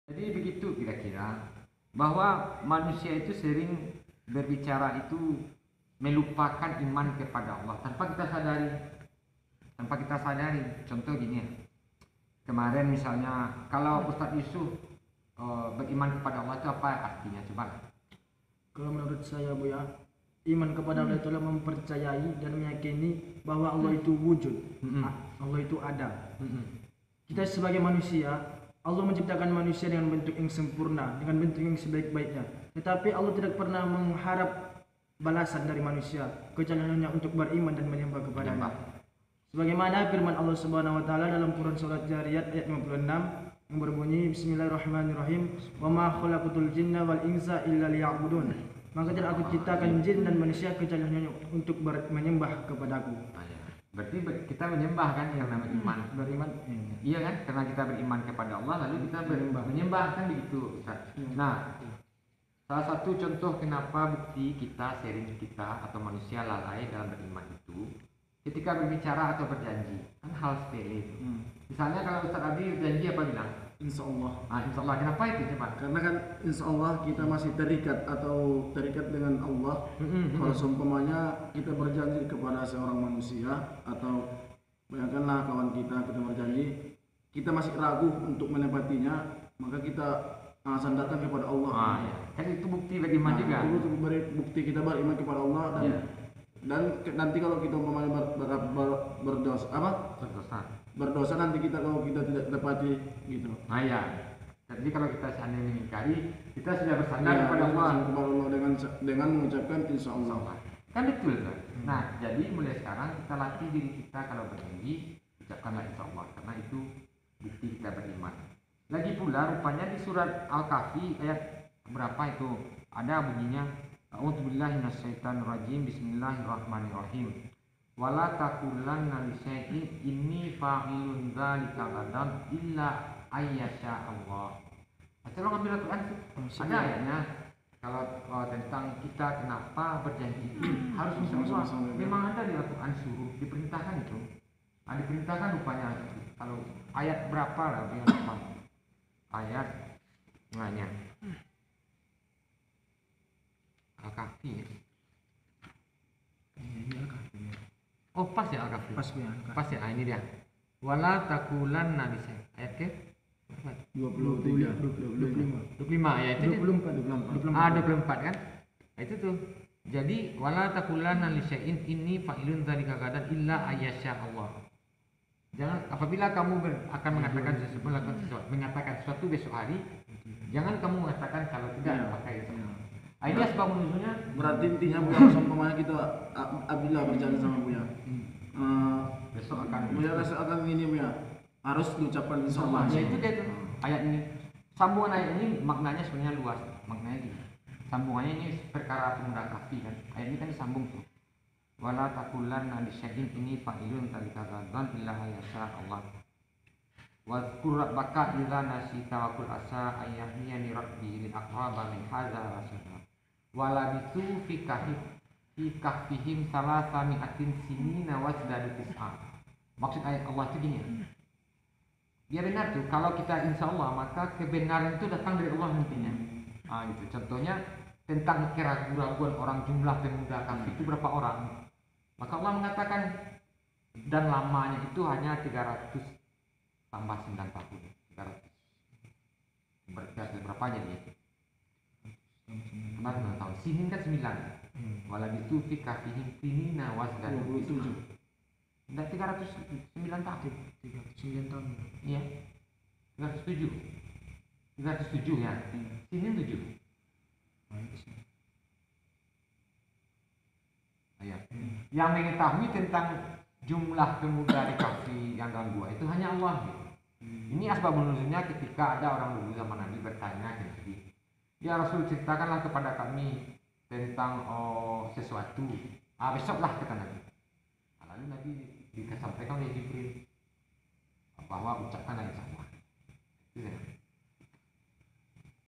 Jadi begitu kira-kira, bahwa manusia itu sering berbicara itu melupakan iman kepada Allah tanpa kita sadari. Contoh gini ya, kemarin misalnya kalau Ustadz Yusuf beriman kepada Allah itu apa artinya, coba? Kalau menurut saya Bu ya, iman kepada Allah itu adalah mempercayai dan meyakini bahwa Allah itu wujud, Allah itu ada. Kita sebagai manusia, Allah menciptakan manusia dengan bentuk yang sempurna, dengan bentuk yang sebaik-baiknya. Tetapi Allah tidak pernah mengharap balasan dari manusia, kecuali hanya untuk beriman dan menyembah kepada-Nya. Sebagaimana firman Allah Subhanahu wa taala dalam Quran surat Jariyat ayat 56 yang berbunyi Bismillahirrahmanirrahim, "Wa ma khalaqatul jinna wal insa illa liya'budun." Maka tidak aku ciptakan jin dan manusia kecuali hanya untuk menyembah kepadaku. Berarti kita menyembah kan yang namanya iman. Beriman. Iya kan? Karena kita beriman kepada Allah lalu kita menyembah kan begitu, Ustaz. Nah, salah satu contoh kenapa bukti kita, sharing kita atau manusia lalai dalam beriman itu ketika berbicara atau berjanji, kan hal sepele itu. Misalnya kalau Ustaz Abi berjanji apa bilang? Insya Allah. Insya Allah. Kenapa itu coba? Karena kan insya Allah kita masih terikat dengan Allah. Kalau seumpamanya kita berjanji kepada seorang manusia atau bayangkanlah kawan kita berjanji, kita masih ragu untuk menepatinya, maka kita sandarkan kepada Allah. Ya. Kan itu bukti beriman juga. Itu bukti kita beriman kepada Allah dan nanti kalau kita umpamanya berdosa nanti kita kalau kita tidak tepati gitu. Ya. Jadi kalau kita seandainya mengingkari, kita sudah bersandar kepada Allah dengan mengucapkan insya Allah. Kan betul kan? Nah, jadi mulai sekarang kita latih diri kita kalau berjanji, ucapkanlah insya Allah karena itu bukti kita beriman. Lagi pula rupanya di surat Al-Kahfi ayat berapa itu ada bunyinya A'udzubillahi minasyaitonirrajim, bismillahirrahmanirrahim. Wala taqulanna li syai'in inni fa'ilun dzalika gadan illa ayyasha Allah. Tolong ambil Al-Quran sih. Ada ayatnya kalau tentang kita kenapa berjanji harus bersama. Memang ada di Al-Quran suruh diperintahkan itu. Diperintahkan rupanya kalau ayat berapa lah yang ayat nanya Al-Kahfi ya. Oh pas ya Al-Kahfi. Pas ya, ini dia. Wala taqulanna li syai'in. Ayat ke 25 ya itu 24 kan? Itu tuh. Jadi wala taqulanna li syai'in inni fa'ilun dzalika gadan illa ayyasha Allah. Jangan apabila kamu akan mengatakan sesuatu besok hari, jangan kamu mengatakan kalau tidak pakai itu. Ini sebab menunjuknya berarti intinya bukan seumpamanya kita apabila berjalan sama Buya. Besok akan ini Buya. Harus diucapkan insya Allah. Ya itu dia tuh ayat ini. Sambungan ayat ini maknanya sebenarnya luas. Maknanya gini. Sambungannya ini perkara pemuda kafi kan. Ayat ini kan disambung tuh. Wala taqulanna li syai'in inni fa'ilun dzalika gadan illa ayyasha Allah. Wa dzkur rabbaka idza nasita wa qul asa ayyahiyani rabbi lil aqraba min hadza rasula. Wala bitu fi kahfihim salasami'atin sinina wasdadu tis'a. Maksud ayat Allah itu gini ya. Dia benar tuh, kalau kita insya Allah maka kebenaran itu datang dari Allah nantinya. Gitu. Contohnya tentang keraguan orang jumlah pemuda kafir itu berapa orang. Maka Allah mengatakan dan lamanya itu hanya 300 tambah 9 tahun. 300. Berapa aja dia? Tambah 9 tahun. Sinin kan 9. Walau itu fi kafihim sinina wasdadu 27. Tidak 309 tahun. 309 tahun. Iya. 307 ya. Sini 7. Ayat. Yang mengetahui tentang jumlah pemuda di kafir yang dalam gua itu hanya Allah. Ini asbab nuzulnya ketika ada orang dulu zaman Nabi bertanya ke Nabi, "Ya Rasul, ceritakanlah kepada kami tentang sesuatu." Besoklah kata Nabi. Lalu Nabi disampaikan oleh Jibril bahwa ucapkanlah insya Allah.